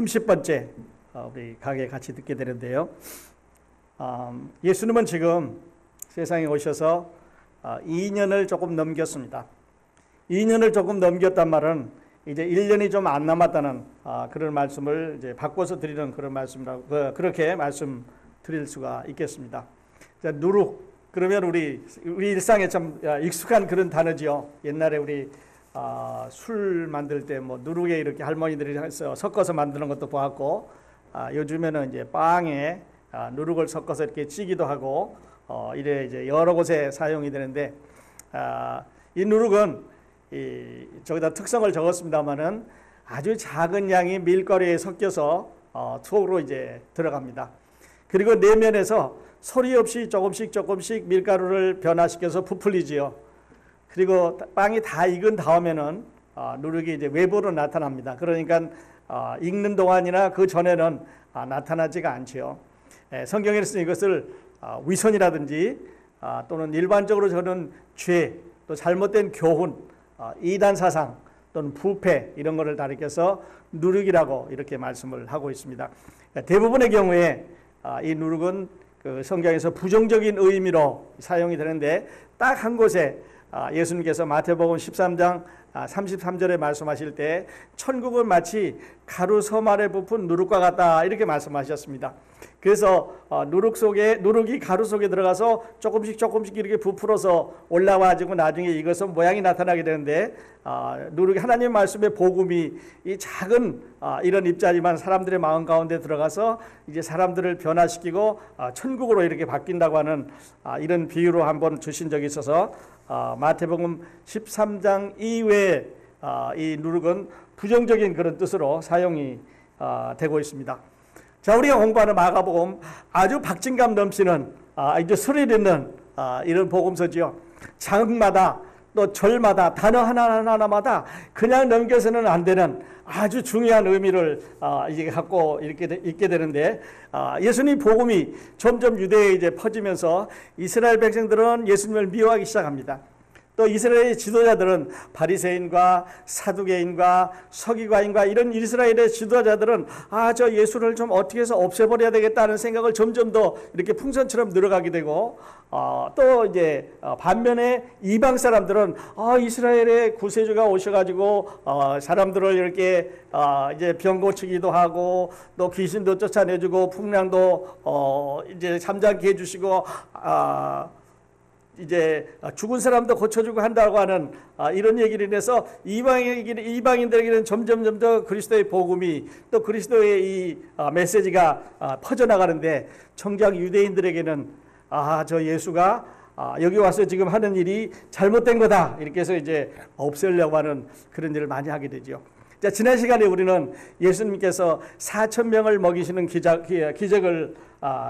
30번째 우리 강의 같이 듣게 되는데요. 예수님은 지금 세상에 오셔서 2년을 조금 넘겼습니다. 2년을 조금 넘겼단 말은 이제 1년이 좀 안 남았다는 그런 말씀을 이제 바꿔서 드리는 그런 말씀이라고 그렇게 말씀드릴 수가 있겠습니다. 자, 누룩 그러면 우리 일상에 참 익숙한 그런 단어지요. 옛날에 우리 술 만들 때 뭐 누룩에 이렇게 할머니들이 섞어서 만드는 것도 보았고, 요즘에는 이제 빵에 누룩을 섞어서 이렇게 찌기도 하고, 이래 이제 여러 곳에 사용이 되는데, 이 누룩은 저기다 특성을 적었습니다만은 아주 작은 양이 밀가루에 섞여서 속으로 이제 들어갑니다. 그리고 내면에서 소리 없이 조금씩 밀가루를 변화시켜서 부풀리지요. 그리고 빵이 다 익은 다음에는 누룩이 이제 외부로 나타납니다. 그러니까 익는 동안이나 그 전에는 나타나지가 않죠. 성경에서 이것을 위선이라든지 또는 일반적으로 저는 죄, 또 잘못된 교훈, 이단 사상 또는 부패 이런 것을 가리켜서 누룩이라고 이렇게 말씀을 하고 있습니다. 대부분의 경우에 이 누룩은 그 성경에서 부정적인 의미로 사용이 되는데 딱 한 곳에 예수님께서 마태복음 13장 33절에 말씀하실 때 천국은 마치 가루 섬 아래 부푼 누룩과 같다 이렇게 말씀하셨습니다. 그래서 누룩이 가루 속에 들어가서 조금씩 이렇게 부풀어서 올라와지고 나중에 이것은 모양이 나타나게 되는데, 누룩이 하나님 말씀의 복음이 이 작은 이런 입자지만 사람들의 마음 가운데 들어가서 이제 사람들을 변화시키고 천국으로 이렇게 바뀐다고 하는 이런 비유로 한번 주신 적이 있어서 마태복음 13장 이외에 이 누룩은 부정적인 그런 뜻으로 사용이 되고 있습니다. 자, 우리가 공부하는 마가복음 아주 박진감 넘치는 이제 스릴 있는 이런 복음서지요. 장마다 또 절마다 단어 하나하나마다 그냥 넘겨서는 안 되는 아주 중요한 의미를 이제 갖고 이렇게 있게 되는데, 예수님 복음이 점점 유대에 이제 퍼지면서 이스라엘 백성들은 예수님을 미워하기 시작합니다. 또 이스라엘의 지도자들은 바리새인과 사두개인과 서기관인과 이런 이스라엘의 지도자들은 저 예수를 좀 어떻게 해서 없애버려야 되겠다는 생각을 점점 더 이렇게 풍선처럼 늘어가게 되고, 또 이제 반면에 이방 사람들은 이스라엘의 구세주가 오셔가지고 사람들을 이렇게 이제 병 고치기도 하고 또 귀신도 쫓아내주고 풍랑도 이제 잠잠케 해주시고 이제 죽은 사람도 고쳐주고 한다고 하는 이런 얘기를 해서 이방인들에게는 점점 더 그리스도의 복음이 또 그리스도의 이 메시지가 퍼져나가는데, 정작 유대인들에게는 저 예수가 여기 와서 지금 하는 일이 잘못된 거다 이렇게 해서 이제 없애려고 하는 그런 일을 많이 하게 되죠. 자, 지난 시간에 우리는 예수님께서 4,000명을 먹이시는 기적을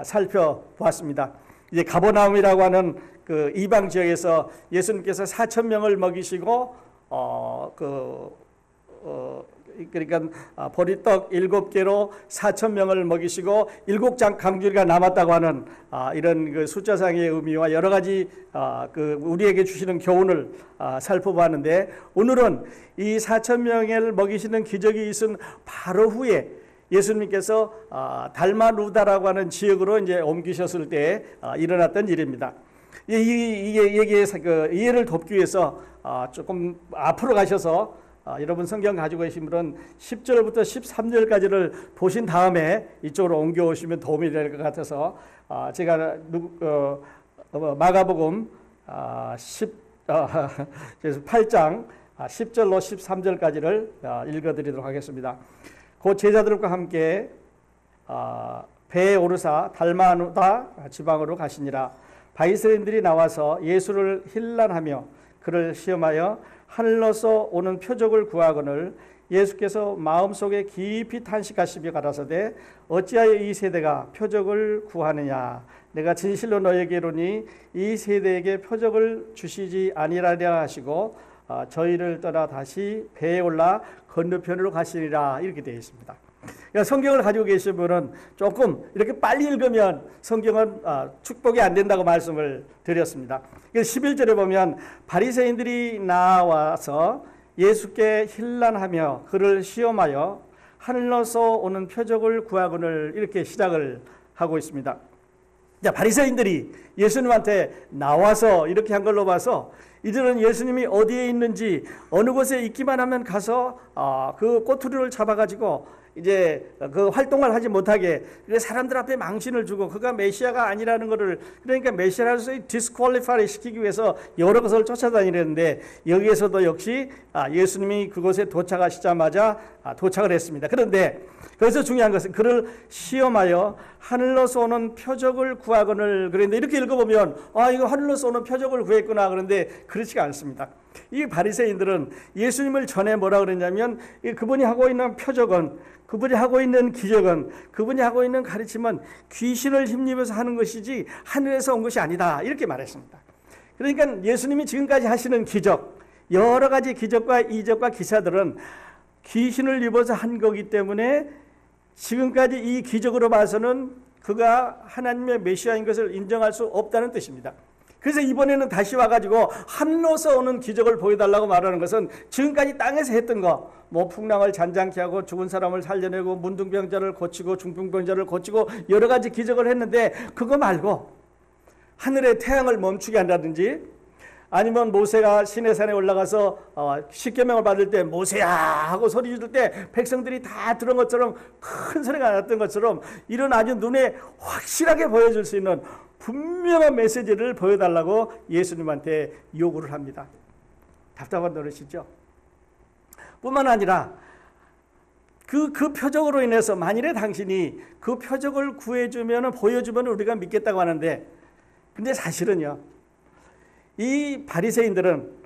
살펴보았습니다. 이제 가버나움이라고 하는 그 이방 지역에서 예수님께서 4,000명을 먹이시고 그러니까 보리떡 7개로 4,000명을 먹이시고 7장 강주리가 남았다고 하는 이런 그 숫자상의 의미와 여러 가지 그 우리에게 주시는 교훈을 살펴보았는데, 오늘은 이 4,000명을 먹이시는 기적이 있은 바로 후에 예수님께서 달마누다라고 하는 지역으로 이제 옮기셨을 때 일어났던 일입니다. 이해를 돕기 위해서 조금 앞으로 가셔서 여러분 성경 가지고 계신 분은 10절부터 13절까지를 보신 다음에 이쪽으로 옮겨오시면 도움이 될 것 같아서 제가 마가복음 8장 10절로 13절까지를 읽어드리도록 하겠습니다. 그 제자들과 함께 배에 오르사 달마누다 지방으로 가시니라. 바리새인들이 나와서 예수를 힐난하며 그를 시험하여 하늘로서 오는 표적을 구하거늘 예수께서 마음속에 깊이 탄식하시며 가라사대 어찌하여 이 세대가 표적을 구하느냐. 내가 진실로 너에게 이르노니 이 세대에게 표적을 주시지 아니하리라 하시고 저희를 떠나 다시 배에 올라 건너편으로 가시리라 이렇게 되어 있습니다. 그러니까 성경을 가지고 계신 분은 조금 이렇게 빨리 읽으면 성경은 축복이 안 된다고 말씀을 드렸습니다. 11절에 보면 바리새인들이 나와서 예수께 힐난하며 그를 시험하여 하늘로서 오는 표적을 구하거늘 이렇게 시작을 하고 있습니다. 자, 바리새인들이 예수님한테 나와서 이렇게 한 걸로 봐서 이들은 예수님이 어디에 있는지 어느 곳에 있기만 하면 가서 그 꼬투리를 잡아가지고 이제 그 활동을 하지 못하게 사람들 앞에 망신을 주고 그가 메시아가 아니라는 것을, 그러니까 메시아로서 디스퀄리파이 시키기 위해서 여러 것을 쫓아다니는데, 여기에서도 역시 예수님이 그곳에 도착하시자마자 도착을 했습니다. 그런데 거기서 중요한 것은 그를 시험하여 하늘로서 오는 표적을 구하거늘, 그런데 이렇게 읽어보면 이거 하늘로서 오는 표적을 구했구나. 그런데 그렇지가 않습니다. 이 바리새인들은 예수님을 전에 뭐라 그랬냐면, 그분이 하고 있는 표적은, 그분이 하고 있는 기적은, 그분이 하고 있는 가르침은 귀신을 힘입어서 하는 것이지 하늘에서 온 것이 아니다, 이렇게 말했습니다. 그러니까 예수님이 지금까지 하시는 기적, 여러 가지 기적과 이적과 기사들은 귀신을 입어서 한 거기 때문에 지금까지 이 기적으로 봐서는 그가 하나님의 메시아인 것을 인정할 수 없다는 뜻입니다. 그래서 이번에는 다시 와가지고 하늘로서 오는 기적을 보여달라고 말하는 것은 지금까지 땅에서 했던 거, 뭐 풍랑을 잔잔케 하고 죽은 사람을 살려내고 문둥병자를 고치고 중풍병자를 고치고 여러 가지 기적을 했는데, 그거 말고 하늘의 태양을 멈추게 한다든지, 아니면 모세가 시내산에 올라가서 십계명을 받을 때 모세야 하고 소리 지를 때 백성들이 다 들은 것처럼, 큰 소리가 났던 것처럼, 이런 아주 눈에 확실하게 보여줄 수 있는 분명한 메시지를 보여달라고 예수님한테 요구를 합니다. 답답한 노릇이죠. 뿐만 아니라 그 표적으로 인해서 만일에 당신이 그 표적을 구해주면, 보여주면 우리가 믿겠다고 하는데, 근데 사실은요, 이 바리새인들은,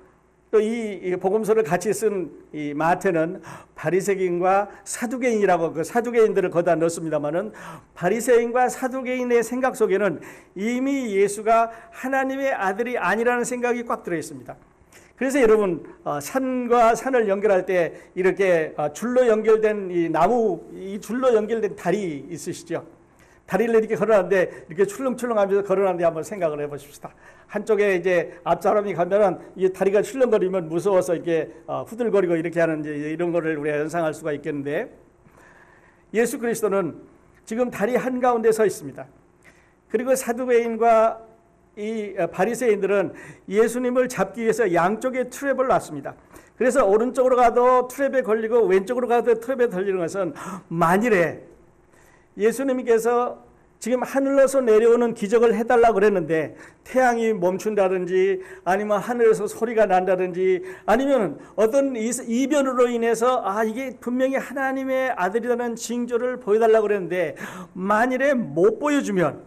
또 이 복음서를 같이 쓴 이 마태는 바리새인과 사두개인이라고 그 사두개인들을 거기다 넣습니다만은, 바리새인과 사두개인의 생각 속에는 이미 예수가 하나님의 아들이 아니라는 생각이 꽉 들어 있습니다. 그래서 여러분, 산과 산을 연결할 때 이렇게 줄로 연결된 이 나무, 이 줄로 연결된 다리 있으시죠? 다리를 이렇게 걸어가는데, 이렇게 출렁출렁하면서 걸어가는데 한번 생각을 해보십시다. 한쪽에 이제 앞사람이 가면은 이 다리가 출렁거리면 무서워서 이렇게 후들거리고 이렇게 하는 이런 거를 우리가 연상할 수가 있겠는데, 예수 그리스도는 지금 다리 한가운데 서 있습니다. 그리고 사두개인과 이 바리새인들은 예수님을 잡기 위해서 양쪽에 트랩을 놨습니다. 그래서 오른쪽으로 가도 트랩에 걸리고 왼쪽으로 가도 트랩에 걸리는 것은, 만일에 예수님께서 지금 하늘로서 내려오는 기적을 해달라고 그랬는데 태양이 멈춘다든지, 아니면 하늘에서 소리가 난다든지, 아니면 어떤 이변으로 인해서 이게 분명히 하나님의 아들이라는 징조를 보여달라고 그랬는데, 만일에 못 보여주면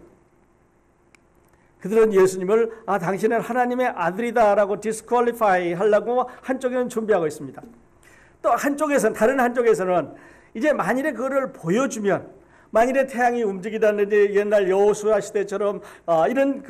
그들은 예수님을 당신은 하나님의 아들이다라고 디스퀄리파이 하려고 한쪽에는 준비하고 있습니다. 또 한쪽에서는, 다른 한쪽에서는 이제 만일에 그거를 보여주면, 만일에 태양이 움직이다든지 옛날 여호수아 시대처럼 이런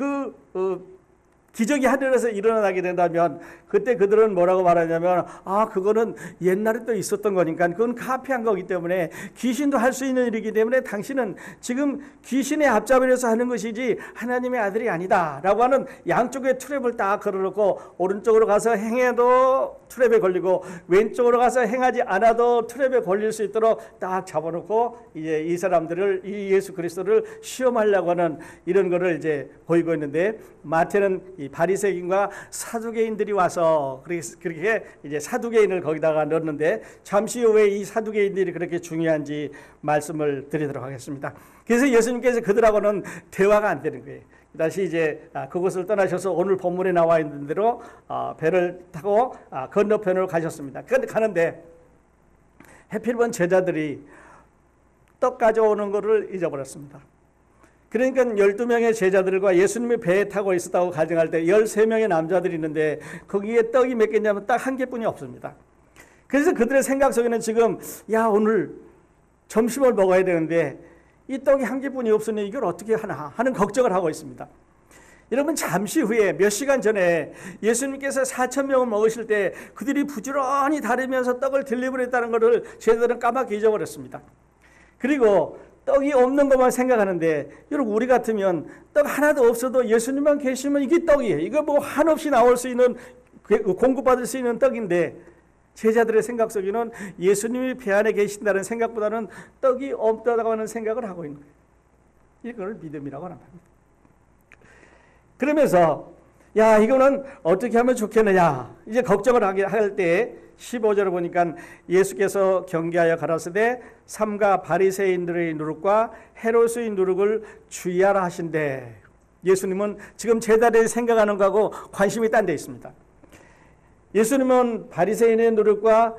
기적이 하늘에서 일어나게 된다면, 그때 그들은 뭐라고 말하냐면, 그거는 옛날에 또 있었던 거니까 그건 카피한 거기 때문에, 귀신도 할 수 있는 일이기 때문에 당신은 지금 귀신의 앞잡이로서 하는 것이지 하나님의 아들이 아니다 라고 하는 양쪽에 트랩을 딱 걸어놓고, 오른쪽으로 가서 행해도 트랩에 걸리고 왼쪽으로 가서 행하지 않아도 트랩에 걸릴 수 있도록 딱 잡아놓고 이제 이 사람들을, 이 예수 그리스도를 시험하려고 하는 이런 거를 이제 보이고 있는데, 마태는 이 바리새인과 사두개인들이 와서 그렇게 이제 사두개인을 거기다가 넣었는데, 잠시 후에 이 사두개인들이 그렇게 중요한지 말씀을 드리도록 하겠습니다. 그래서 예수님께서 그들하고는 대화가 안 되는 거예요. 다시 이제 그곳을 떠나셔서 오늘 본문에 나와 있는 대로 배를 타고 건너편으로 가셨습니다. 그런데 가는데 해필번 제자들이 떡 가져오는 것을 잊어버렸습니다. 그러니까 12명의 제자들과 예수님이 배에 타고 있었다고 가정할 때 13명의 남자들이 있는데, 거기에 떡이 몇 개냐면 딱 한 개뿐이 없습니다. 그래서 그들의 생각 속에는 지금, 오늘 점심을 먹어야 되는데 이 떡이 한 개뿐이 없으니 이걸 어떻게 하나 하는 걱정을 하고 있습니다. 여러분, 잠시 후에 몇 시간 전에 예수님께서 4,000명을 먹으실 때 그들이 부지런히 다니면서 떡을 딜리버리했다는 것을 제자들은 까맣게 잊어버렸습니다. 그리고 떡이 없는 것만 생각하는데, 여러분, 우리 같으면 떡 하나도 없어도 예수님만 계시면 이게 떡이에요. 이거 뭐 한없이 나올 수 있는, 공급받을 수 있는 떡인데, 제자들의 생각 속에는 예수님이 배 안에 계신다는 생각보다는 떡이 없다고 하는 생각을 하고 있는 거예요. 이걸 믿음이라고 합니다. 그러면서 야, 이거는 어떻게 하면 좋겠느냐 이제 걱정을 할 때 15절을 보니까 예수께서 경계하여 가라사대 삼가 바리새인들의 누룩과 헤롯의 누룩을 주의하라 하신대. 예수님은 지금 제자들이 생각하는 거하고 관심이 딴 데 있습니다. 예수님은 바리새인의 누룩과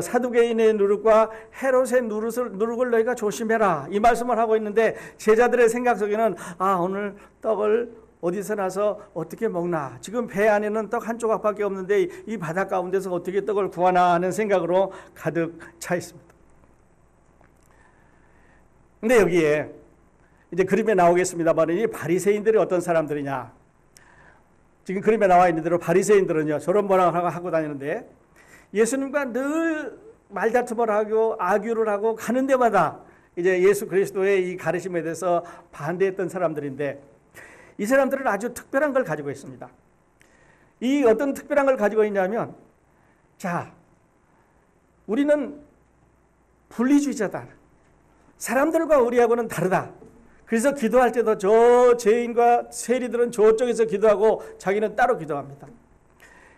사두개인의 누룩과 헤롯의 누룩을 너희가 조심해라 이 말씀을 하고 있는데, 제자들의 생각 속에는 오늘 떡을 어디서 나서 어떻게 먹나, 지금 배 안에는 떡 한 조각밖에 없는데 이 바다 가운데서 어떻게 떡을 구하나 하는 생각으로 가득 차 있습니다. 근데 여기에 이제 그림에 나오겠습니다만 이 바리새인들이 어떤 사람들이냐, 지금 그림에 나와 있는 대로 바리새인들은요 저런 모양을 하고 다니는데 예수님과 늘 말다툼을 하고 악유를 하고 가는 데마다 이제 예수 그리스도의 이 가르침에 대해서 반대했던 사람들인데, 이 사람들은 아주 특별한 걸 가지고 있습니다. 이 어떤 특별한 걸 가지고 있냐면, 자, 우리는 분리주의자다. 사람들과 우리하고는 다르다. 그래서 기도할 때도 저 죄인과 세리들은 저쪽에서 기도하고 자기는 따로 기도합니다.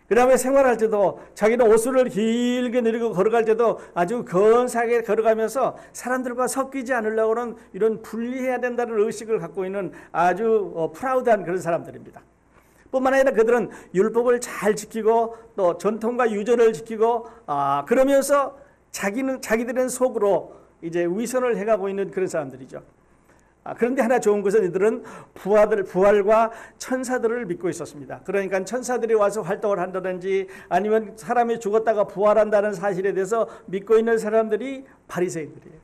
그 다음에 생활할 때도 자기는 옷을 길게 내리고 걸어갈 때도 아주 건사하게 걸어가면서 사람들과 섞이지 않으려고는 이런 분리해야 된다는 의식을 갖고 있는 아주 프라우드한 그런 사람들입니다. 뿐만 아니라 그들은 율법을 잘 지키고 또 전통과 유전을 지키고 그러면서 자기들은 속으로 이제 위선을 해가고 있는 그런 사람들이죠. 그런데 하나 좋은 것은 이들은 부활과 천사들을 믿고 있었습니다. 그러니까 천사들이 와서 활동을 한다든지 아니면 사람이 죽었다가 부활한다는 사실에 대해서 믿고 있는 사람들이 바리새인들이에요.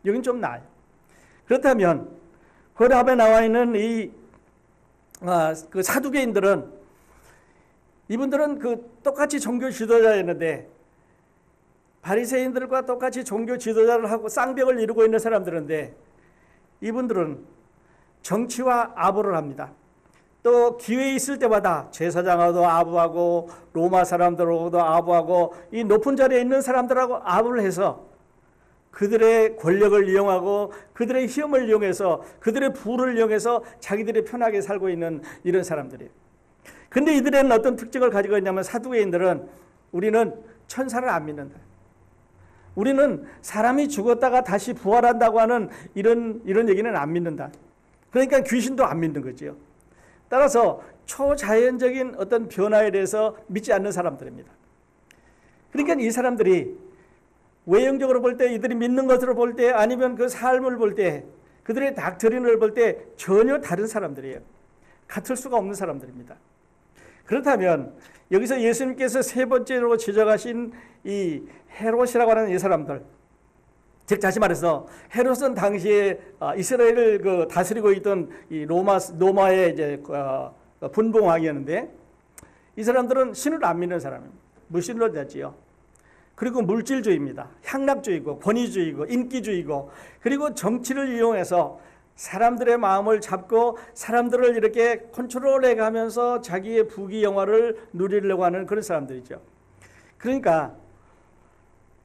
여긴 좀 나아요. 그렇다면 그 다음에 나와 있는 그 사두개인들은, 이분들은 똑같이 종교 지도자였는데 바리새인들과 똑같이 종교 지도자를 하고 쌍벽을 이루고 있는 사람들인데, 이분들은 정치와 아부를 합니다. 또 기회 있을 때마다 제사장하고도 아부하고 로마 사람들하고도 아부하고 이 높은 자리에 있는 사람들하고 아부를 해서 그들의 권력을 이용하고 그들의 힘을 이용해서 그들의 부를 이용해서 자기들이 편하게 살고 있는 이런 사람들이에요. 그런데 이들은 어떤 특징을 가지고 있냐면, 사두개인들은 우리는 천사를 안 믿는다. 우리는 사람이 죽었다가 다시 부활한다고 하는 이런 얘기는 안 믿는다. 그러니까 귀신도 안 믿는 거죠. 따라서 초자연적인 어떤 변화에 대해서 믿지 않는 사람들입니다. 그러니까 이 사람들이 외형적으로 볼 때, 이들이 믿는 것으로 볼 때, 아니면 그 삶을 볼 때, 그들의 닥트린을 볼 때 전혀 다른 사람들이에요. 같을 수가 없는 사람들입니다. 그렇다면 여기서 예수님께서 세 번째로 지적하신 이 헤롯이라고 하는 이 사람들, 즉 다시 말해서 헤롯은 당시에 이스라엘을 다스리고 있던 이 로마의 이제 분봉왕이었는데, 이 사람들은 신을 안 믿는 사람입니다. 무신론자지요. 그리고 물질주의입니다. 향락주의고 권위주의고 인기주의고, 그리고 정치를 이용해서 사람들의 마음을 잡고 사람들을 이렇게 컨트롤해 가면서 자기의 부귀영화를 누리려고 하는 그런 사람들이죠. 그러니까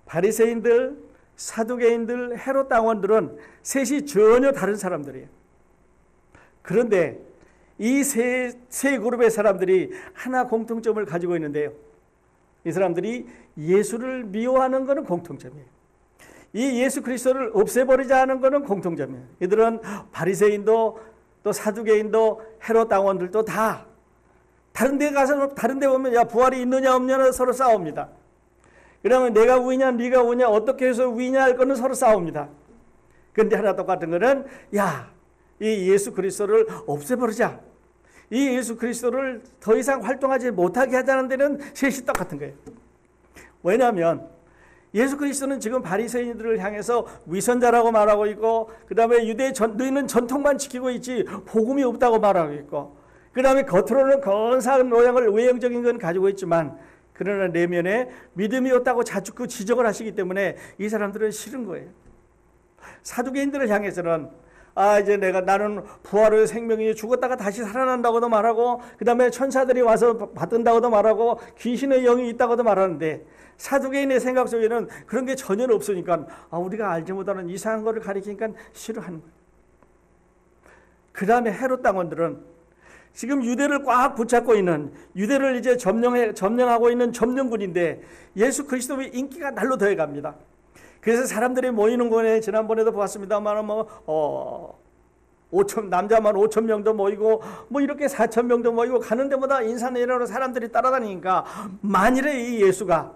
바리새인들, 사두개인들, 헤롯 당원들은 셋이 전혀 다른 사람들이에요. 그런데 이 세 그룹의 사람들이 하나 공통점을 가지고 있는데요. 이 사람들이 예수를 미워하는 것은 공통점이에요. 이 예수 그리스도를 없애버리자 하는 것은 공통점이에요. 이들은 바리새인도 또 사두개인도 헤롯 당원들도 다 다른 데 가서 다른 데 보면 야 부활이 있느냐 없느냐 서로 싸웁니다. 그러면 내가 우이냐 네가 우냐 어떻게 해서 우이냐 할 거는 서로 싸웁니다. 그런데 하나 똑같은 거는 야 이 예수 그리스도를 없애버리자. 이 예수 그리스도를 더 이상 활동하지 못하게 하자는 데는 셋이 똑같은 거예요. 왜냐하면 예수 그리스도는 지금 바리새인들을 향해서 위선자라고 말하고 있고, 그 다음에 너희는 전통만 지키고 있지 복음이 없다고 말하고 있고, 그 다음에 겉으로는 건사한 모양을 외형적인 건 가지고 있지만 그러나 내면에 믿음이 없다고 자꾸 지적을 하시기 때문에 이 사람들은 싫은 거예요. 사두개인들을 향해서는 이제 나는 부활의 생명이 죽었다가 다시 살아난다고도 말하고, 그 다음에 천사들이 와서 받는다고도 말하고, 귀신의 영이 있다고도 말하는데, 사두개인의 생각 속에는 그런 게 전혀 없으니까, 우리가 알지 못하는 이상한 거를 가리키니까 싫어하는 거예요. 그 다음에 헤롯 당원들은 지금 유대를 꽉 붙잡고 있는, 유대를 이제 점령하고 있는 점령군인데, 예수 그리스도의 인기가 날로 더해갑니다. 그래서 사람들이 모이는 곳에 지난번에도 보았습니다만 남자만 5천 명도 모이고 이렇게 4천 명도 모이고, 가는 데마다 인산인해로 사람들이 따라다니니까, 만일에 이 예수가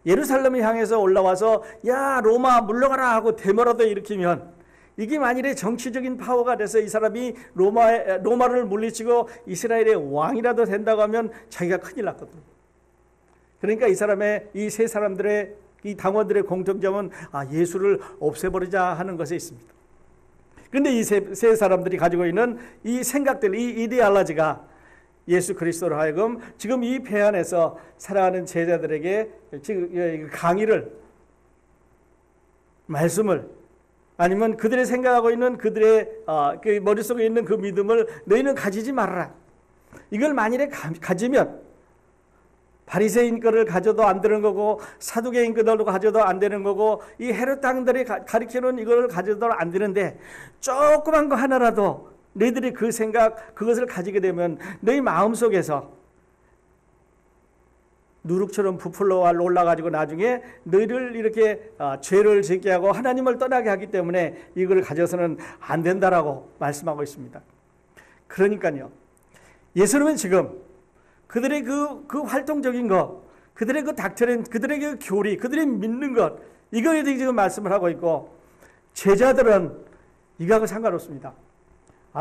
예루살렘을 향해서 올라와서 야 로마 물러가라 하고 데모라도 일으키면, 이게 만일에 정치적인 파워가 돼서 이 사람이 로마를 물리치고 이스라엘의 왕이라도 된다고 하면 자기가 큰일 났거든요. 그러니까 이 세 사람들의, 이 당원들의 공통점은 예수를 없애버리자 하는 것에 있습니다. 그런데 이 세 사람들이 가지고 있는 이 생각들, 이 이데올로지가 예수 그리스도로 하여금 지금 이 배 안에서 살아가는 제자들에게 지금 강의를, 말씀을, 아니면 그들이 생각하고 있는 그들의 그 머릿속에 있는 그 믿음을 너희는 가지지 말아라. 이걸 만일에 가지면 바리새인 거를 가져도 안 되는 거고, 사두개인 거들도 가져도 안 되는 거고, 이 헤롯 당들이 가리키는 이걸 가져도 안 되는데, 조그만 거 하나라도 너희들이 그 생각, 그것을 가지게 되면 너희 마음속에서 누룩처럼 부풀러 올라가지고 나중에 너희를 이렇게 죄를 짓게 하고 하나님을 떠나게 하기 때문에 이걸 가져서는 안 된다라고 말씀하고 있습니다. 그러니까요, 예수님은 지금 그들의 그 활동적인 것, 그들의 그 닥터린, 그들의 그 교리, 그들이 믿는 것, 이거에 대해 지금 말씀을 하고 있고, 제자들은 이거하고 상관없습니다.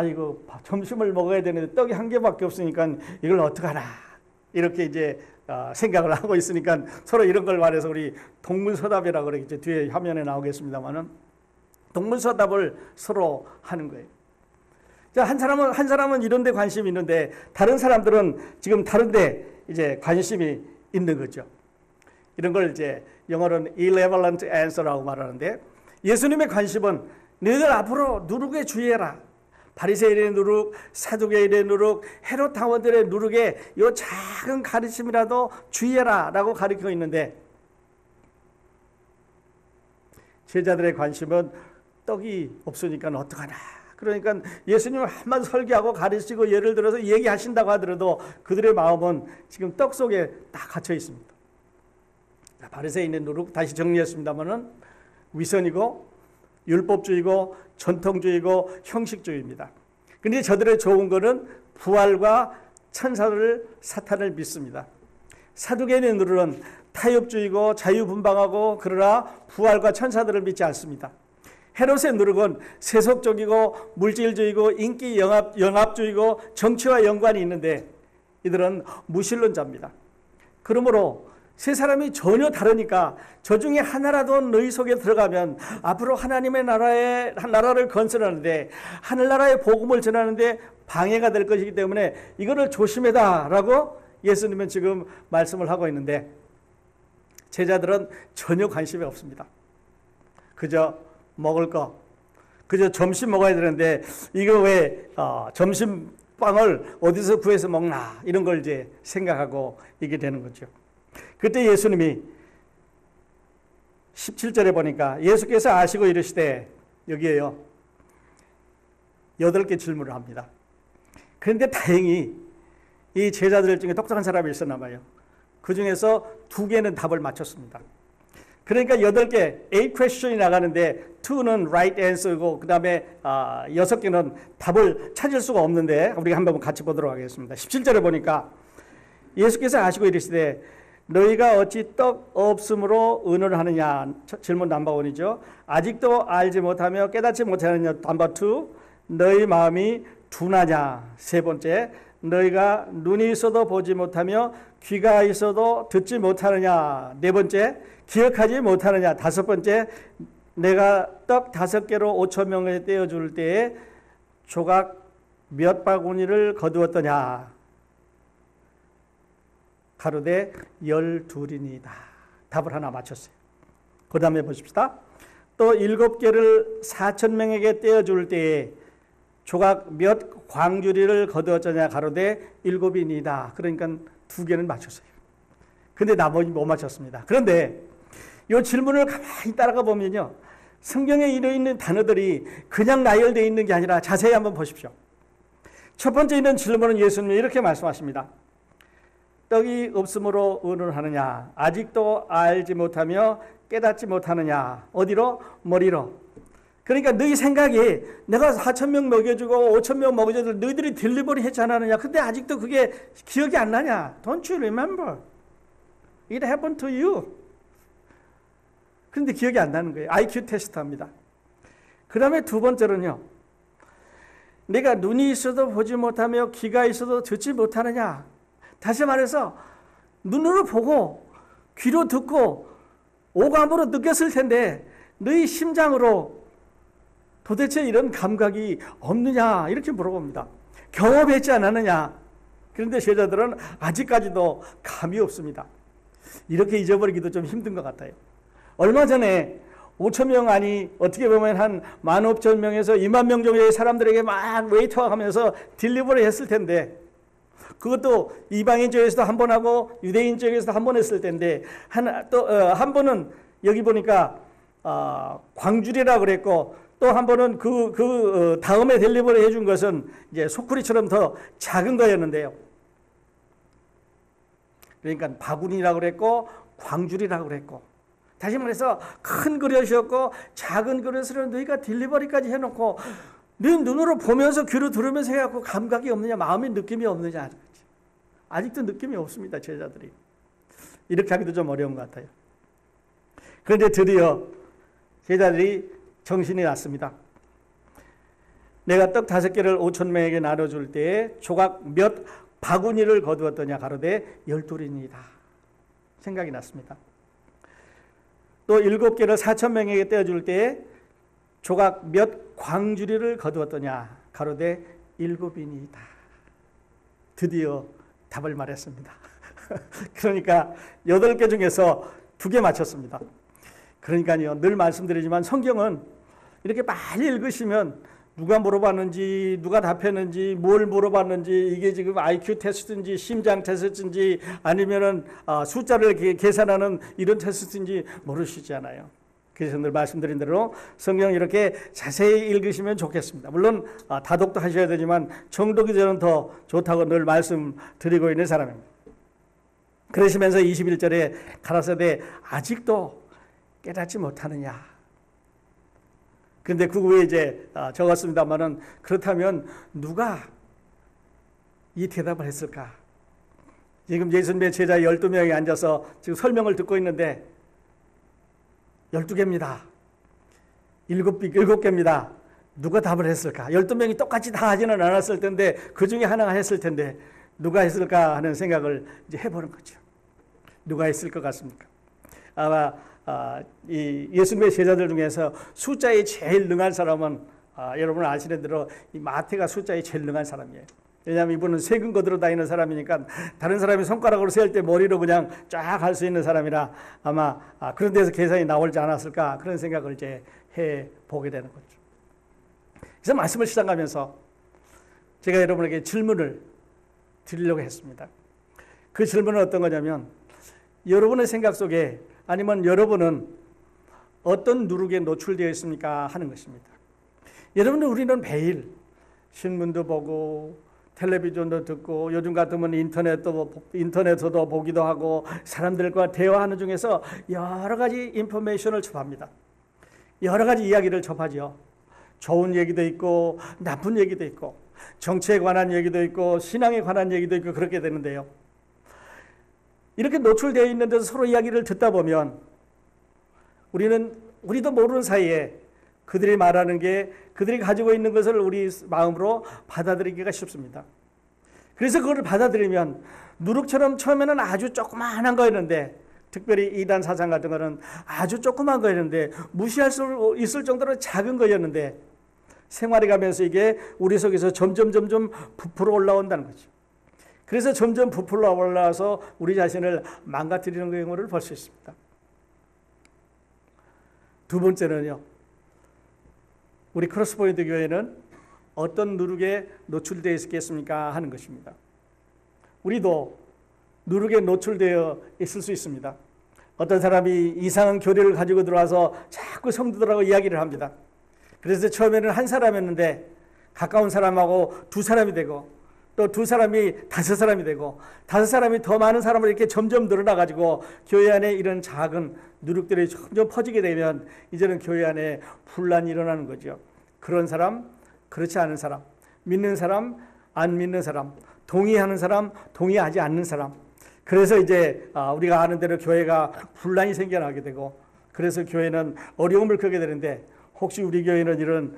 이거 점심을 먹어야 되는데 떡이 한 개밖에 없으니까 이걸 어떡하나, 이렇게 이제 생각을 하고 있으니까 서로 이런 걸 말해서 우리 동문서답이라고 그러겠죠. 뒤에 화면에 나오겠습니다만은 동문서답을 서로 하는 거예요. 자, 한 사람은 이런 데 관심이 있는데, 다른 사람들은 지금 다른 데 이제 관심이 있는 거죠. 이런 걸 이제 영어로는 irrelevant answer라고 말하는데, 예수님의 관심은 너희들 앞으로 누룩에 주의해라. 바리새인의 누룩, 사두개인의 누룩, 헤롯 당원들의 누룩에 이 작은 가르침이라도 주의해라 라고 가르치고 있는데, 제자들의 관심은 떡이 없으니까 어떡하나. 그러니까 예수님을 한번 설교하고 가르치고 예를 들어서 얘기하신다고 하더라도 그들의 마음은 지금 떡 속에 다 갇혀 있습니다. 바리새인의 누룩, 다시 정리했습니다마는 위선이고 율법주의고 전통주의고 형식주의입니다. 그런데 저들의 좋은 거는 부활과 천사를, 사탄을 믿습니다. 사두개인의 누룩은 타협주의고 자유분방하고, 그러나 부활과 천사들을 믿지 않습니다. 헤롯의 누룩은 세속적이고 물질주의고 인기 영합주의고 정치와 연관이 있는데, 이들은 무신론자입니다. 그러므로 세 사람이 전혀 다르니까 저 중에 하나라도 너희 속에 들어가면 앞으로 하나님의 나라를 건설하는데, 하늘나라의 복음을 전하는데 방해가 될 것이기 때문에 이거를 조심해다라고 예수님은 지금 말씀을 하고 있는데, 제자들은 전혀 관심이 없습니다. 그저 먹을 거, 그저 점심 먹어야 되는데 이거 왜 점심빵을 어디서 구해서 먹나, 이런 걸 이제 생각하고 이게 되는 거죠. 그때 예수님이 17절에 보니까 예수께서 아시고 이르시되, 여기에요, 8개 질문을 합니다. 그런데 다행히 이 제자들 중에 똑똑한 사람이 있었나 봐요. 그 중에서 2개는 답을 맞췄습니다. 그러니까 8개, 8 question이 나가는데 2는 right answer고, 그 다음에 6개는 답을 찾을 수가 없는데, 우리가 한번 같이 보도록 하겠습니다. 17절에 보니까 예수께서 아시고 이르시되 너희가 어찌 떡 없음으로 의논을 하느냐, 질문 넘버 1이죠. 아직도 알지 못하며 깨닫지 못하느냐, 넘버 2. 너희 마음이 둔하냐, 3번째. 너희가 눈이 있어도 보지 못하며 귀가 있어도 듣지 못하느냐, 4번째. 기억하지 못하느냐, 5번째. 내가 떡 5개로 5천 명을 떼어줄 때에 조각 몇 바구니를 거두었더냐. 가로되 12이니이다. 답을 하나 맞췄어요. 그 다음에 보십시다. 또 7개를 4,000명에게 떼어줄 때에 조각 몇 광주리를 거두었느냐 가로되 7이니이다. 그러니까 2개는 맞췄어요. 근데 나머지 못 맞췄습니다. 그런데 이 질문을 가만히 따라가 보면요, 성경에 이르는 단어들이 그냥 나열되어 있는 게 아니라 자세히 한번 보십시오. 첫 번째 있는 질문은 예수님이 이렇게 말씀하십니다. 떡이 없으므로 의논하느냐? 아직도 알지 못하며 깨닫지 못하느냐? 어디로? 머리로. 그러니까 너희 생각이 내가 4,000명 먹여주고 5,000명 먹여줘도 너희들이 딜리버리 했지 않았느냐? 근데 아직도 그게 기억이 안 나냐? Don't you remember? It happened to you. 그런데 기억이 안 나는 거예요. IQ 테스트 합니다. 그 다음에 두 번째로는요, 내가 눈이 있어도 보지 못하며 귀가 있어도 듣지 못하느냐? 다시 말해서 눈으로 보고 귀로 듣고 오감으로 느꼈을 텐데 너희 심장으로 도대체 이런 감각이 없느냐? 이렇게 물어봅니다. 경험했지 않았느냐? 그런데 제자들은 아직까지도 감이 없습니다. 이렇게 잊어버리기도 좀 힘든 것 같아요. 얼마 전에 5,000명 아니 어떻게 보면 한 15,000명에서 20,000명 정도의 사람들에게 막 웨이트와 하면서 딜리버리 했을 텐데, 그것도 이방인 쪽에서도 한 번 하고 유대인 쪽에서도 한 번 했을 텐데, 한 번은 여기 보니까 광주리라고 그랬고, 또 한 번은 다음에 딜리버리 해준 것은 이제 소쿠리처럼 더 작은 거였는데요. 그러니까 바구니라고 그랬고 광주리라고 그랬고, 다시 말해서 큰 그릇이었고 작은 그릇으로 너희가 딜리버리까지 해놓고 네 눈으로 보면서 귀로 들으면서 해갖고 감각이 없느냐, 마음의 느낌이 없느냐. 아직도 느낌이 없습니다, 제자들이. 이렇게 하기도 좀 어려운 것 같아요. 그런데 드디어 제자들이 정신이 났습니다. 내가 떡 5개를 5,000명에게 나눠줄 때에 조각 몇 바구니를 거두었더냐 가로되 12이니이다. 생각이 났습니다. 또 7개를 4,000명에게 떼어줄 때에 조각 몇 광주리를 거두었더냐 가로되 7이니이다. 드디어 답을 말했습니다. 그러니까 8개 중에서 2개 맞췄습니다. 그러니까요, 늘 말씀드리지만 성경은 이렇게 빨리 읽으시면 누가 물어봤는지, 누가 답했는지, 뭘 물어봤는지, 이게 지금 IQ 테스트인지, 심장 테스트인지, 아니면은 숫자를 계산하는 이런 테스트인지 모르시잖아요. 그래서 늘 말씀드린 대로 성경 이렇게 자세히 읽으시면 좋겠습니다. 물론 다독도 하셔야 되지만 정독이 저는 더 좋다고 늘 말씀드리고 있는 사람입니다. 그러시면서 21절에 가라사대 아직도 깨닫지 못하느냐. 근데 그 후에 이제 적었습니다만은, 그렇다면 누가 이 대답을 했을까? 지금 예수님의 제자 12명이 앉아서 지금 설명을 듣고 있는데 12개입니다. 7개입니다. 누가 답을 했을까? 12명이 똑같이 다 하지는 않았을 텐데 그 중에 하나가 했을 텐데 누가 했을까 하는 생각을 이제 해보는 거죠. 누가 했을 것 같습니까? 아마 이 예수님의 제자들 중에서 숫자에 제일 능한 사람은 여러분 아시는 대로 이 마태가 숫자에 제일 능한 사람이에요. 왜냐하면 이분은 세금 거들어 다니는 사람이니까 다른 사람이 손가락으로 셀 때 머리로 그냥 쫙 할 수 있는 사람이라 아마 그런 데서 계산이 나오지 않았을까, 그런 생각을 이제 해 보게 되는 거죠. 그래서 말씀을 시작하면서 제가 여러분에게 질문을 드리려고 했습니다. 그 질문은 어떤 거냐면, 여러분의 생각 속에 아니면 여러분은 어떤 누룩에 노출되어 있습니까 하는 것입니다. 여러분, 우리는 매일 신문도 보고 텔레비전도 듣고 요즘 같으면 인터넷도 보기도 하고 사람들과 대화하는 중에서 여러 가지 인포메이션을 접합니다. 여러 가지 이야기를 접하죠. 좋은 얘기도 있고 나쁜 얘기도 있고 정치에 관한 얘기도 있고 신앙에 관한 얘기도 있고 그렇게 되는데요. 이렇게 노출되어 있는 데서 서로 이야기를 듣다 보면 우리도 모르는 사이에 그들이 말하는 게, 그들이 가지고 있는 것을 우리 마음으로 받아들이기가 쉽습니다. 그래서 그걸 받아들이면 누룩처럼 처음에는 아주 조그마한 거였는데, 특별히 이단 사상 같은 거는 아주 조그만 거였는데 무시할 수 있을 정도로 작은 거였는데 생활해 가면서 이게 우리 속에서 점점 부풀어 올라온다는 거죠. 그래서 점점 부풀어 올라와서 우리 자신을 망가뜨리는 경우를 볼 수 있습니다. 두 번째는요, 우리 크로스포인트 교회는 어떤 누룩에 노출되어 있겠습니까? 하는 것입니다. 우리도 누룩에 노출되어 있을 수 있습니다. 어떤 사람이 이상한 교리를 가지고 들어와서 자꾸 성도들하고 이야기를 합니다. 그래서 처음에는 한 사람이었는데 가까운 사람하고 두 사람이 되고 또 두 사람이 다섯 사람이 되고 다섯 사람이 더 많은 사람으로 이렇게 점점 늘어나가지고 교회 안에 이런 작은 누룩들이 점점 퍼지게 되면 이제는 교회 안에 분란이 일어나는 거죠. 그런 사람, 그렇지 않은 사람, 믿는 사람, 안 믿는 사람, 동의하는 사람, 동의하지 않는 사람. 그래서 이제 우리가 아는 대로 교회가 분란이 생겨나게 되고 그래서 교회는 어려움을 겪게 되는데 혹시 우리 교회는 이런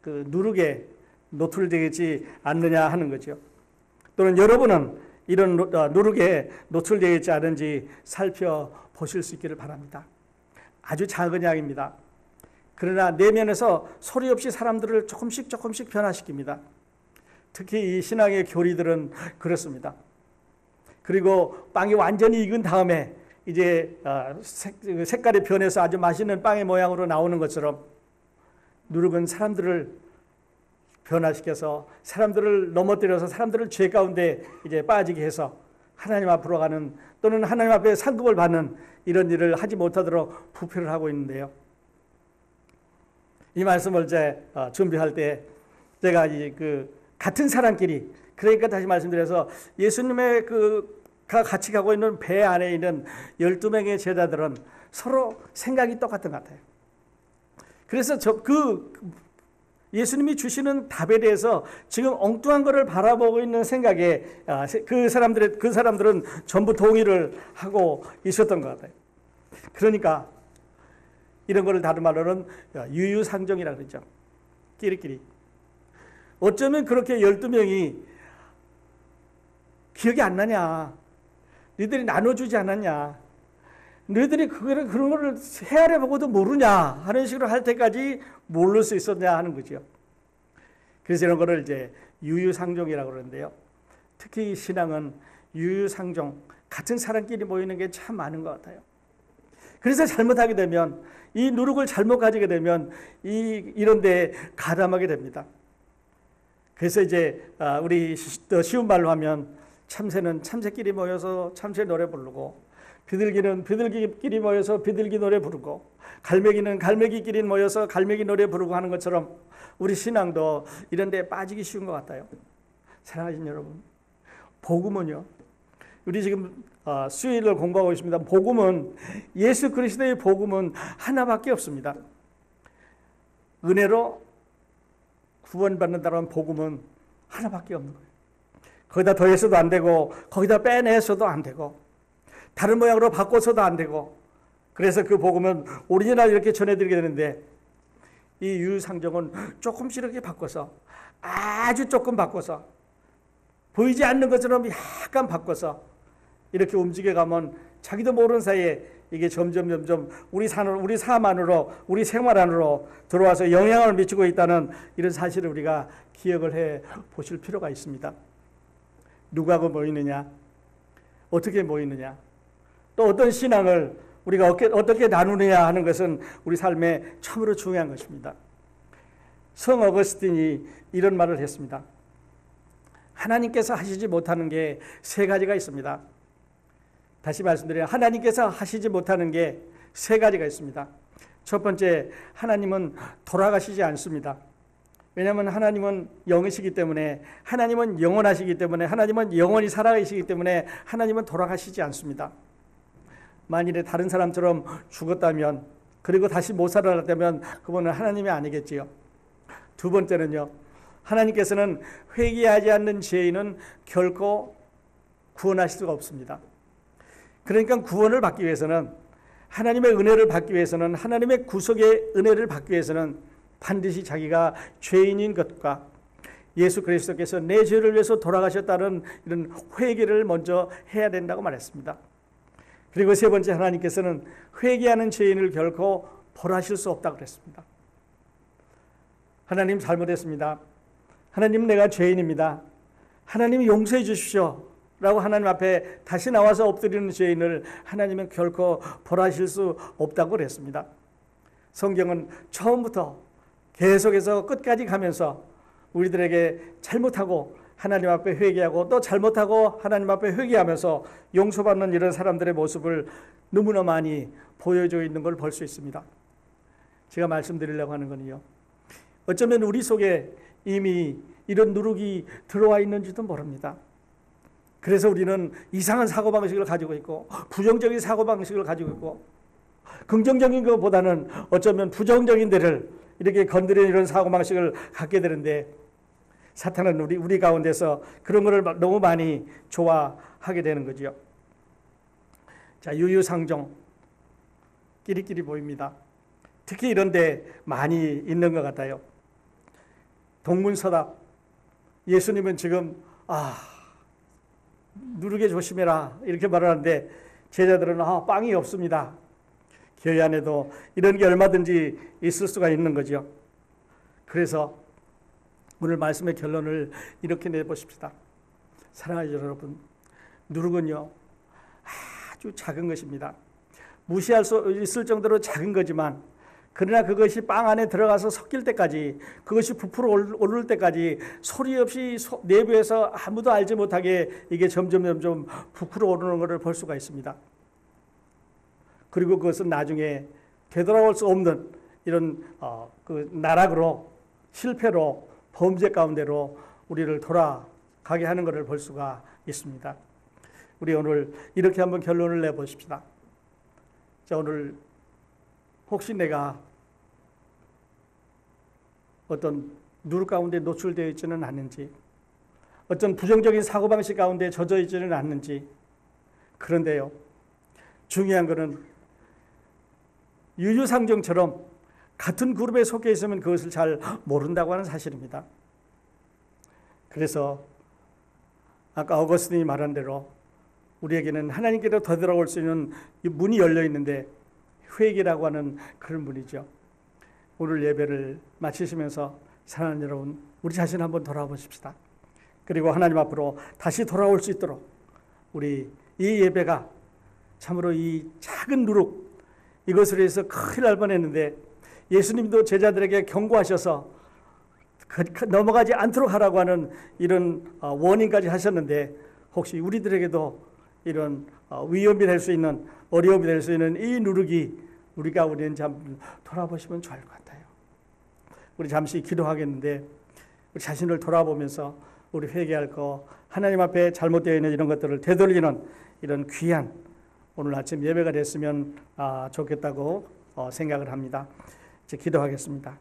그 누룩에 노출되지 않느냐 하는 거죠. 또는 여러분은 이런 누룩에 노출되어 있지 않은지 살펴보실 수 있기를 바랍니다. 아주 작은 양입니다. 그러나 내면에서 소리 없이 사람들을 조금씩 변화시킵니다. 특히 이 신앙의 교리들은 그렇습니다. 그리고 빵이 완전히 익은 다음에 이제 색깔이 변해서 아주 맛있는 빵의 모양으로 나오는 것처럼 누룩은 사람들을 변화시켜서 사람들을 넘어뜨려서 사람들을 죄 가운데 이제 빠지게 해서 하나님 앞으로 가는 또는 하나님 앞에 상급을 받는 이런 일을 하지 못하도록 부패를 하고 있는데요. 이 말씀을 이제 준비할 때 제가 그 같은 사람끼리 그러니까 다시 말씀드려서 예수님의 가 같이 가고 있는 배 안에 있는 12명의 제자들은 서로 생각이 똑같은 것 같아요. 그래서 예수님이 주시는 답에 대해서 지금 엉뚱한 것을 바라보고 있는 생각에 그 사람들은 전부 동의를 하고 있었던 것 같아요. 그러니까 이런 것을 다른 말로는 유유상종이라고 그러죠. 끼리끼리. 어쩌면 그렇게 12명이 기억이 안 나냐. 너희들이 나눠주지 않았냐. 너희들이 그런 거를 헤아려 보고도 모르냐 하는 식으로 할 때까지 모를 수 있었냐 하는 거죠. 그래서 이런 거를 이제 유유상종이라고 그러는데요. 특히 신앙은 유유상종, 같은 사람끼리 모이는 게 참 많은 것 같아요. 그래서 잘못하게 되면 이 누룩을 잘못 가지게 되면 이런 데에 가담하게 됩니다. 그래서 이제 우리 더 쉬운 말로 하면 참새는 참새끼리 모여서 참새 노래 부르고 비둘기는 비둘기끼리 모여서 비둘기 노래 부르고 갈매기는 갈매기끼리 모여서 갈매기 노래 부르고 하는 것처럼 우리 신앙도 이런 데에 빠지기 쉬운 것 같아요. 사랑하신 여러분, 복음은요. 우리 지금 수요일을 공부하고 있습니다. 복음은 예수 그리스도의 복음은 하나밖에 없습니다. 은혜로 구원받는다는 복음은 하나밖에 없는 거예요. 거기다 더해서도 안 되고 거기다 빼내서도 안 되고 다른 모양으로 바꿔서도 안 되고 그래서 그 복음은 오리지널 이렇게 전해드리게 되는데 이 유유상종은 조금씩 이렇게 바꿔서 아주 조금 바꿔서 보이지 않는 것처럼 약간 바꿔서 이렇게 움직여가면 자기도 모르는 사이에 이게 점점 우리 삶 안으로 우리 생활 안으로 들어와서 영향을 미치고 있다는 이런 사실을 우리가 기억을 해 보실 필요가 있습니다. 누구하고 모이느냐, 어떻게 모이느냐, 또 어떤 신앙을 우리가 어떻게 나누느냐 하는 것은 우리 삶에 참으로 중요한 것입니다. 성 어거스틴이 이런 말을 했습니다. 하나님께서 하시지 못하는 게 세 가지가 있습니다. 다시 말씀드려요. 하나님께서 하시지 못하는 게 세 가지가 있습니다. 첫 번째, 하나님은 돌아가시지 않습니다. 왜냐하면 하나님은 영이시기 때문에, 하나님은 영원하시기 때문에, 하나님은 영원히 살아계시기 때문에 하나님은 돌아가시지 않습니다. 만일에 다른 사람처럼 죽었다면, 그리고 다시 못 살아났다면 그분은 하나님이 아니겠지요. 두 번째는요, 하나님께서는 회개하지 않는 죄인은 결코 구원하실 수가 없습니다. 그러니까 구원을 받기 위해서는, 하나님의 은혜를 받기 위해서는, 하나님의 구속의 은혜를 받기 위해서는 반드시 자기가 죄인인 것과 예수 그리스도께서 내 죄를 위해서 돌아가셨다는 이런 회개를 먼저 해야 된다고 말했습니다. 그리고 세 번째, 하나님께서는 회개하는 죄인을 결코 벌하실 수 없다고 그랬습니다. 하나님 잘못했습니다. 하나님 내가 죄인입니다. 하나님 용서해 주십시오 라고 하나님 앞에 다시 나와서 엎드리는 죄인을 하나님은 결코 벌하실 수 없다고 그랬습니다. 성경은 처음부터 계속해서 끝까지 가면서 우리들에게 잘못하고 하나님 앞에 회개하고 또 잘못하고 하나님 앞에 회개하면서 용서받는 이런 사람들의 모습을 너무나 많이 보여주고 있는 걸 볼 수 있습니다. 제가 말씀드리려고 하는 건요, 어쩌면 우리 속에 이미 이런 누룩이 들어와 있는지도 모릅니다. 그래서 우리는 이상한 사고방식을 가지고 있고 부정적인 사고방식을 가지고 있고 긍정적인 것보다는 어쩌면 부정적인 데를 이렇게 건드리는 이런 사고방식을 갖게 되는데, 사탄은 우리 가운데서 그런 것을 너무 많이 좋아하게 되는 거죠. 자, 유유상종 끼리끼리 보입니다. 특히 이런 데 많이 있는 것 같아요. 동문서답, 예수님은 지금 누르게 조심해라 이렇게 말하는데 제자들은 빵이 없습니다. 교회 안에도 이런 게 얼마든지 있을 수가 있는 거죠. 그래서 오늘 말씀의 결론을 이렇게 내보십시다. 사랑하는 여러분, 누룩은요 아주 작은 것입니다. 무시할 수 있을 정도로 작은 거지만, 그러나 그것이 빵 안에 들어가서 섞일 때까지, 그것이 부풀어 오를 때까지 소리 없이 내부에서 아무도 알지 못하게 이게 점점 부풀어 오르는 것을 볼 수가 있습니다. 그리고 그것은 나중에 되돌아올 수 없는 이런 그 나락으로, 실패로, 범죄 가운데로 우리를 돌아가게 하는 것을 볼 수가 있습니다. 우리 오늘 이렇게 한번 결론을 내보십시다. 자, 오늘 혹시 내가 어떤 누룩 가운데 노출되어 있지는 않는지, 어떤 부정적인 사고방식 가운데 젖어 있지는 않는지. 그런데요, 중요한 것은 유유상종처럼 같은 그룹에 속해 있으면 그것을 잘 모른다고 하는 사실입니다. 그래서 아까 어거스틴이 말한 대로 우리에게는 하나님께로 되돌아올 수 있는 문이 열려 있는데, 회개라고 하는 그런 문이죠. 오늘 예배를 마치시면서 사랑하는 여러분, 우리 자신 한번 돌아보십시다. 그리고 하나님 앞으로 다시 돌아올 수 있도록 우리 이 예배가 참으로 이 작은 누룩, 이것을 위해서 큰일 날 뻔했는데 예수님도 제자들에게 경고하셔서 넘어가지 않도록 하라고 하는 이런 워닝까지 하셨는데, 혹시 우리들에게도 이런 위험이 될 수 있는, 어려움이 될 수 있는 이 누룩이 우리 가운데 참 돌아보시면 좋을 것 같아요. 우리 잠시 기도하겠는데, 우리 자신을 돌아보면서 우리 회개할 거, 하나님 앞에 잘못되어 있는 이런 것들을 되돌리는 이런 귀한 오늘 아침 예배가 됐으면 좋겠다고 생각을 합니다. 이제 기도하겠습니다.